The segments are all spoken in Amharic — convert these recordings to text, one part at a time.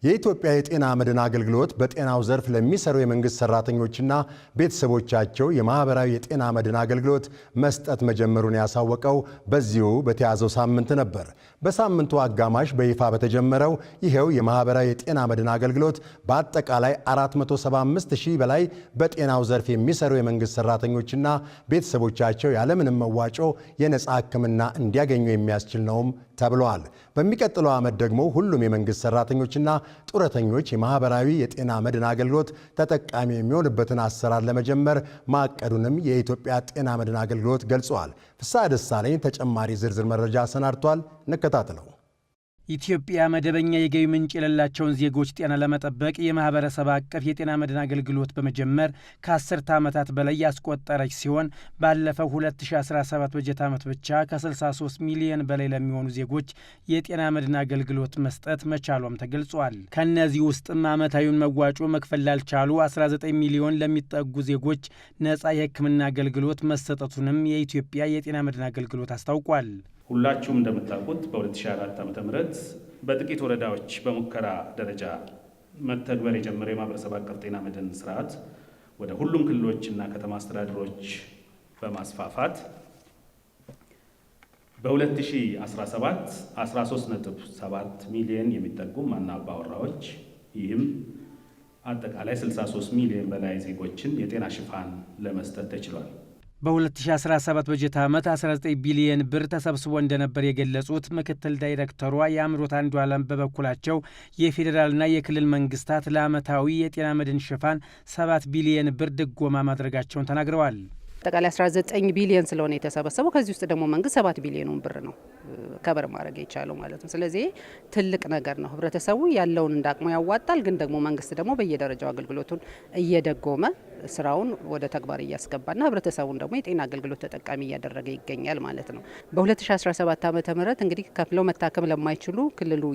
የኢትዮጵያ የጤና መድን አገልግሎት በጤናው ዘርፍ ለሚሰሩ የመንግስት ሰራተኞችና ቤተሰቦቻቸው የማህበራዊ የጤና መድን አገልግሎት መስጠት መጀመሩን ያሳወቀው በዚሁ በተያዘው ሳምንት ነበር። በሳምንቱ አጋማሽ በይፋ በተጀመረው ይሄው የማህበራዊ የጤና መድን አገልግሎት በአጠቃላይ 475,000 በላይ በጤናው ዘርፍ የሚሰሩ የመንግስት ሰራተኞችና ቤተሰቦቻቸው ያለምንም መዋጮ የነጻ ሕክምና እንዲያገኙ የሚያስችል ነውም ተብሏል። በሚቀጥለው ዓመት ደግሞ ሁሉም የመንግስት ሰራተኞችና ጡረተኞች የማህበራዊ የጤና መድን አገልግሎት ተጠቃሚ የሚሆንበትን አሰራር ለመጀመር ማቀዱንም የኢትዮጵያ ጤና መድን አገልግሎት ገልጿል። ፍስሐ ደሳለኝ ተጨማሪ ዝርዝር መረጃ አሰናድቷል። እንከታተለው። ኢትዮጵያ መደበኛ የገቢ ምንጭ የሌላቸውን ዜጎች ጤና ለመጠበቅ የማህበረሰብ አቀፍ የጤና መድን አገልግሎት በመጀመር ከ10 ዓመታት በላይ ያስቆጠረች ሲሆን ባለፈው 2017 በጀት ዓመት ብቻ ከ63 ሚሊዮን በላይ ለሚሆኑ ዜጎች የጤና መድን አገልግሎት መስጠት መቻሏም ተገልጿል። ከነዚህ ውስጥም ዓመታዊውን መዋጮ መክፈል ላልቻሉ 19 ሚሊዮን ለሚጠጉ ዜጎች ነጻ የሕክምና አገልግሎት መሰጠቱንም የኢትዮጵያ የጤና መድን አገልግሎት አስታውቋል። ሁላችሁም እንደምታውቁት በ2004 ዓ.ም በጥቂት ወረዳዎች በሙከራ ደረጃ መተግበር የጀመረው የማህበረሰብ አቀፍ ጤና መድን ስርዓት ወደ ሁሉም ክልሎችና ከተማ አስተዳደሮች በማስፋፋት በ2017 13.7 ሚሊዮን የሚጠጉ አባወራዎች ይህም አጠቃላይ 63 ሚሊዮን በላይ ዜጎችን የጤና ሽፋን ለመስጠት ተችሏል። በ2017 በጀት ዓመት 19 ቢሊዮን ብር ተሰብስቦ እንደነበር የገለጹት ምክትል ዳይሬክተሯ የአምሮት አንዱዓለም በበኩላቸው የፌዴራልና የክልል መንግስታት ለዓመታዊ የጤና መድን ሽፋን 7 ቢሊዮን ብር ድጎማ ማድረጋቸውን ተናግረዋል። አጠቃላይ 19 ቢሊዮን ስለሆነ የተሰበሰበው ከዚህ ውስጥ ደግሞ መንግስት 7 ቢሊዮን ብር ነው ከበር ማድረግ የቻለው ማለት ነው። ስለዚህ ትልቅ ነገር ነው። ህብረተሰቡ ያለውን እንዳቅሙ ያዋጣል፣ ግን ደግሞ መንግስት ደግሞ በየደረጃው አገልግሎቱን እየደጎመ ስራውን ወደ ተግባር እያስገባና ህብረተሰቡን ደግሞ የጤና አገልግሎት ተጠቃሚ እያደረገ ይገኛል ማለት ነው። በ2017 ዓመተ ምህረት እንግዲህ ከፍለው መታከም ለማይችሉ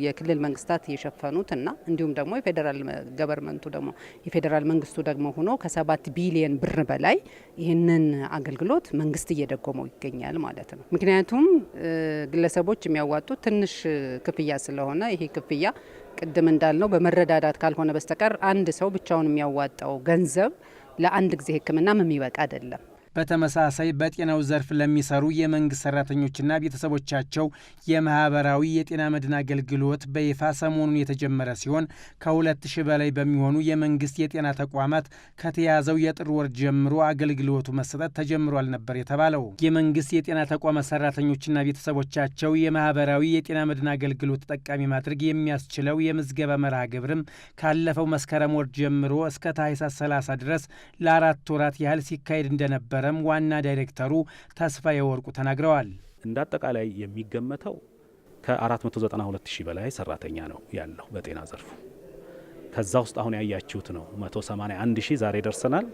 የክልል መንግስታት የሸፈኑትና እንዲሁም ደግሞ የፌዴራል ገቨርመንቱ ደግሞ የፌዴራል መንግስቱ ደግሞ ሆኖ ከ7 ቢሊዮን ብር በላይ ይህንን አገልግሎት መንግስት እየደጎመው ይገኛል ማለት ነው። ምክንያቱም ግለሰቦች የሚያዋጡት ትንሽ ክፍያ ስለሆነ ይሄ ክፍያ ቅድም እንዳልነው በመረዳዳት ካልሆነ በስተቀር አንድ ሰው ብቻውን የሚያዋጣው ገንዘብ ለአንድ ጊዜ ሕክምናም የሚበቃ አይደለም። በተመሳሳይ በጤናው ዘርፍ ለሚሰሩ የመንግስት ሰራተኞችና ቤተሰቦቻቸው የማህበራዊ የጤና መድን አገልግሎት በይፋ ሰሞኑን የተጀመረ ሲሆን ከ2000 በላይ በሚሆኑ የመንግስት የጤና ተቋማት ከተያዘው የጥር ወር ጀምሮ አገልግሎቱ መሰጠት ተጀምሯል ነበር የተባለው። የመንግስት የጤና ተቋማት ሰራተኞችና ቤተሰቦቻቸው የማህበራዊ የጤና መድን አገልግሎት ተጠቃሚ ማድረግ የሚያስችለው የምዝገባ መርሃ ግብርም ካለፈው መስከረም ወር ጀምሮ እስከ ታህሳስ 30 ድረስ ለ4 ወራት ያህል ሲካሄድ እንደነበረ ዋና ዳይሬክተሩ ተስፋዬ ወርቁ ተናግረዋል። እንደ አጠቃላይ የሚገመተው ከ492,000 በላይ ሰራተኛ ነው ያለው በጤና ዘርፉ። ከዛ ውስጥ አሁን ያያችሁት ነው 181,000 ዛሬ ደርሰናል።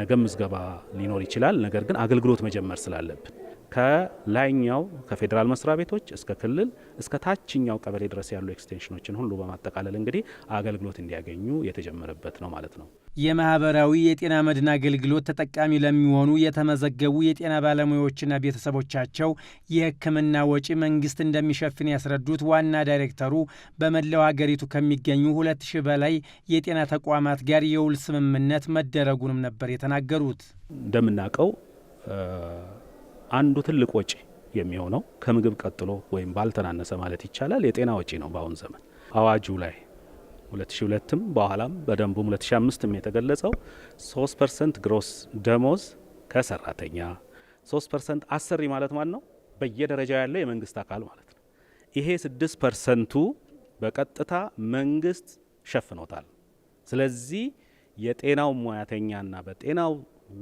ነገ ምዝገባ ሊኖር ይችላል። ነገር ግን አገልግሎት መጀመር ስላለብን ከላይኛው ከፌዴራል መስሪያ ቤቶች እስከ ክልል እስከ ታችኛው ቀበሌ ድረስ ያሉ ኤክስቴንሽኖችን ሁሉ በማጠቃለል እንግዲህ አገልግሎት እንዲያገኙ የተጀመረበት ነው ማለት ነው። የማህበራዊ የጤና መድን አገልግሎት ተጠቃሚ ለሚሆኑ የተመዘገቡ የጤና ባለሙያዎችና ቤተሰቦቻቸው የሕክምና ወጪ መንግስት እንደሚሸፍን ያስረዱት ዋና ዳይሬክተሩ በመላው ሀገሪቱ ከሚገኙ 2,000 በላይ የጤና ተቋማት ጋር የውል ስምምነት መደረጉንም ነበር የተናገሩት። እንደምናውቀው አንዱ ትልቅ ወጪ የሚሆነው ከምግብ ቀጥሎ ወይም ባልተናነሰ ማለት ይቻላል የጤና ወጪ ነው። በአሁን ዘመን አዋጁ ላይ 2002ም በኋላም በደንቡም 2005ም የተገለጸው 3% ግሮስ ደሞዝ ከሰራተኛ 3% አሰሪ ማለት ነው በየደረጃው ያለው የመንግስት አካል ማለት ነው። ይሄ 6%ቱ በቀጥታ መንግስት ሸፍኖታል። ስለዚህ የጤናው ሙያተኛና በጤናው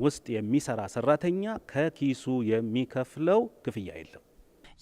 ውስጥ የሚሰራ ሰራተኛ ከኪሱ የሚከፍለው ክፍያ የለም።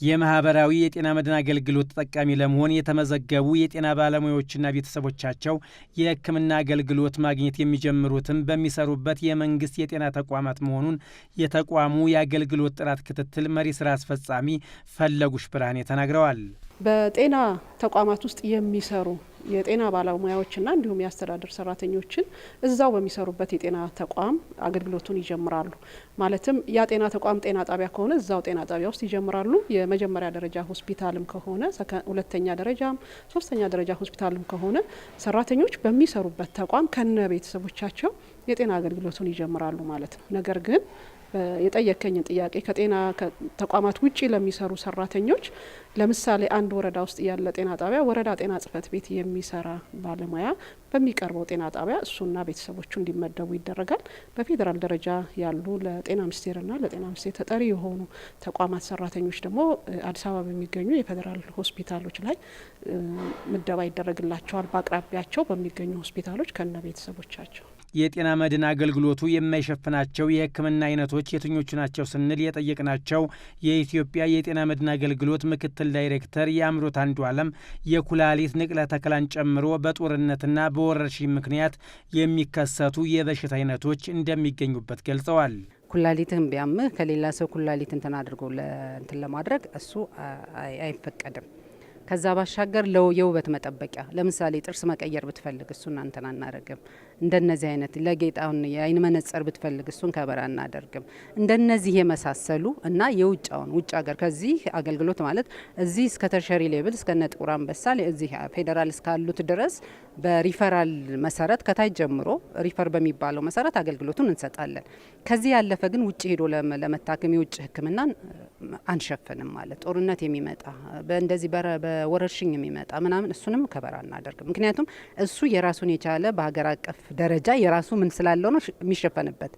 የማህበራዊ የጤና መድን አገልግሎት ተጠቃሚ ለመሆን የተመዘገቡ የጤና ባለሙያዎችና ቤተሰቦቻቸው የሕክምና አገልግሎት ማግኘት የሚጀምሩትም በሚሰሩበት የመንግስት የጤና ተቋማት መሆኑን የተቋሙ የአገልግሎት ጥራት ክትትል መሪ ስራ አስፈጻሚ ፈለጉሽ ብርሃኔ ተናግረዋል። በጤና ተቋማት ውስጥ የሚሰሩ የጤና ባለሙያዎችና እንዲሁም የአስተዳደር ሰራተኞችን እዛው በሚሰሩበት የጤና ተቋም አገልግሎቱን ይጀምራሉ። ማለትም ያ ጤና ተቋም ጤና ጣቢያ ከሆነ እዛው ጤና ጣቢያ ውስጥ ይጀምራሉ። የመጀመሪያ ደረጃ ሆስፒታልም ከሆነ ሁለተኛ ደረጃም ሶስተኛ ደረጃ ሆስፒታልም ከሆነ ሰራተኞች በሚሰሩበት ተቋም ከነ ቤተሰቦቻቸው የጤና አገልግሎቱን ይጀምራሉ ማለት ነው። ነገር ግን የጠየከኝን ጥያቄ ከጤና ተቋማት ውጪ ለሚሰሩ ሰራተኞች ለምሳሌ አንድ ወረዳ ውስጥ ያለ ጤና ጣቢያ ወረዳ ጤና ጽሕፈት ቤት የሚሰራ ባለሙያ በሚቀርበው ጤና ጣቢያ እሱና ቤተሰቦቹ እንዲመደቡ ይደረጋል። በፌዴራል ደረጃ ያሉ ለጤና ሚኒስቴርና ለጤና ሚኒስቴር ተጠሪ የሆኑ ተቋማት ሰራተኞች ደግሞ አዲስ አበባ በሚገኙ የፌዴራል ሆስፒታሎች ላይ ምደባ ይደረግላቸዋል። በአቅራቢያቸው በሚገኙ ሆስፒታሎች ከነ ቤተሰቦቻቸው። የጤና መድን አገልግሎቱ የማይሸፍናቸው የሕክምና አይነቶች የትኞቹ ናቸው ስንል የጠየቅናቸው የኢትዮጵያ የጤና መድን አገልግሎት ምክትል ዳይሬክተር የአምሮት አንዱ አለም የኩላሊት ንቅለ ተከላን ጨምሮ በጦርነትና በወረርሽኝ ምክንያት የሚከሰቱ የበሽታ አይነቶች እንደሚገኙበት ገልጸዋል። ኩላሊትን ቢያምህ ከሌላ ሰው ኩላሊት እንትን አድርጎ እንትን ለማድረግ እሱ አይፈቀድም። ከዛ ባሻገር የውበት መጠበቂያ ለምሳሌ ጥርስ መቀየር ብትፈልግ እሱን አንተን አናደርግም። እንደነዚህ አይነት ለጌጣውን የአይን መነጽር ብትፈልግ እሱን ከበር አናደርግም። እንደነዚህ የመሳሰሉ እና የውጫውን ውጭ ሀገር ከዚህ አገልግሎት ማለት እዚህ እስከ ተርሸሪ ሌብል እስከ ጥቁር አንበሳ እዚህ ፌዴራል እስካሉት ድረስ በሪፈራል መሰረት ከታች ጀምሮ ሪፈር በሚባለው መሰረት አገልግሎቱን እንሰጣለን። ከዚህ ያለፈ ግን ውጭ ሄዶ ለመታከም የውጭ ሕክምናን አንሸፍንም። ማለት ጦርነት የሚመጣ በእንደዚህ በወረርሽኝ የሚመጣ ምናምን እሱንም ከበር አናደርግም። ምክንያቱም እሱ የራሱን የቻለ በሀገር አቀፍ ደረጃ የራሱ ምን ስላለው ነው የሚሸፈንበት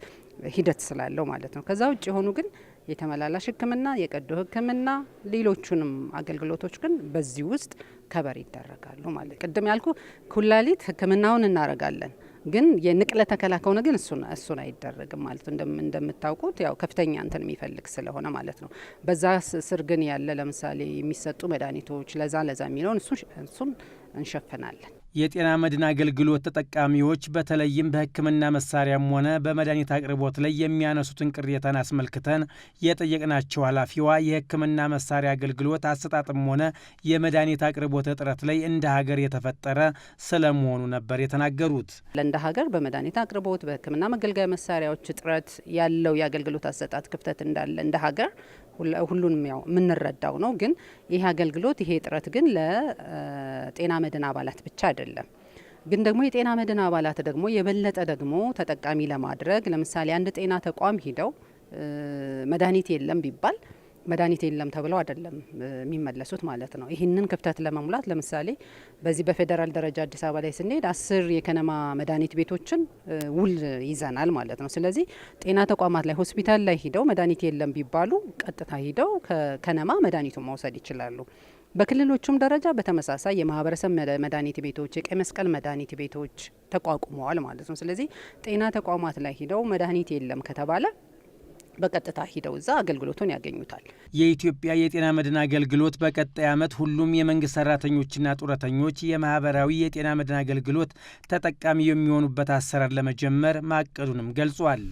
ሂደት ስላለው ማለት ነው። ከዛ ውጭ የሆኑ ግን የተመላላሽ ሕክምና፣ የቀዶ ሕክምና፣ ሌሎቹንም አገልግሎቶች ግን በዚህ ውስጥ ከበር ይደረጋሉ ማለት። ቅድም ያልኩ ኩላሊት ሕክምናውን እናረጋለን ግን የንቅለ ተከላ ከሆነ ግን እሱን አይደረግም ማለት እንደምታውቁት ያው ከፍተኛ እንትን የሚፈልግ ስለሆነ ማለት ነው። በዛ ስር ግን ያለ ለምሳሌ የሚሰጡ መድኃኒቶች ለዛ የሚለውን እሱን እንሸፍናለን። የጤና መድን አገልግሎት ተጠቃሚዎች በተለይም በሕክምና መሳሪያም ሆነ በመድኃኒት አቅርቦት ላይ የሚያነሱትን ቅሬታን አስመልክተን የጠየቅናቸው ኃላፊዋ የሕክምና መሳሪያ አገልግሎት አሰጣጥም ሆነ የመድኃኒት አቅርቦት እጥረት ላይ እንደ ሀገር የተፈጠረ ስለመሆኑ ነበር የተናገሩት። እንደ ሀገር በመድኃኒት አቅርቦት በሕክምና መገልገያ መሳሪያዎች እጥረት ያለው የአገልግሎት አሰጣጥ ክፍተት እንዳለ እንደ ሀገር ሁሉንም ያው የምንረዳው ነው። ግን ይሄ አገልግሎት ይሄ እጥረት ግን ለጤና መድን አባላት ብቻ አይደለም። ግን ደግሞ የጤና መድን አባላት ደግሞ የበለጠ ደግሞ ተጠቃሚ ለማድረግ ለምሳሌ አንድ ጤና ተቋም ሂደው መድኃኒት የለም ቢባል መድኃኒት የለም ተብለው አይደለም የሚመለሱት ማለት ነው። ይህንን ክፍተት ለመሙላት ለምሳሌ በዚህ በፌዴራል ደረጃ አዲስ አበባ ላይ ስንሄድ 10 የከነማ መድኃኒት ቤቶችን ውል ይዘናል ማለት ነው። ስለዚህ ጤና ተቋማት ላይ ሆስፒታል ላይ ሂደው መድኃኒት የለም ቢባሉ ቀጥታ ሂደው ከከነማ መድኃኒቱን መውሰድ ይችላሉ። በክልሎቹም ደረጃ በተመሳሳይ የማህበረሰብ መድኃኒት ቤቶች፣ የቀይ መስቀል መድኃኒት ቤቶች ተቋቁመዋል ማለት ነው። ስለዚህ ጤና ተቋማት ላይ ሂደው መድኃኒት የለም ከተባለ በቀጥታ ሂደው እዛ አገልግሎቱን ያገኙታል። የኢትዮጵያ የጤና መድን አገልግሎት በቀጣይ ዓመት ሁሉም የመንግስት ሰራተኞችና ጡረተኞች የማህበራዊ የጤና መድን አገልግሎት ተጠቃሚ የሚሆኑበት አሰራር ለመጀመር ማቀዱንም ገልጿል።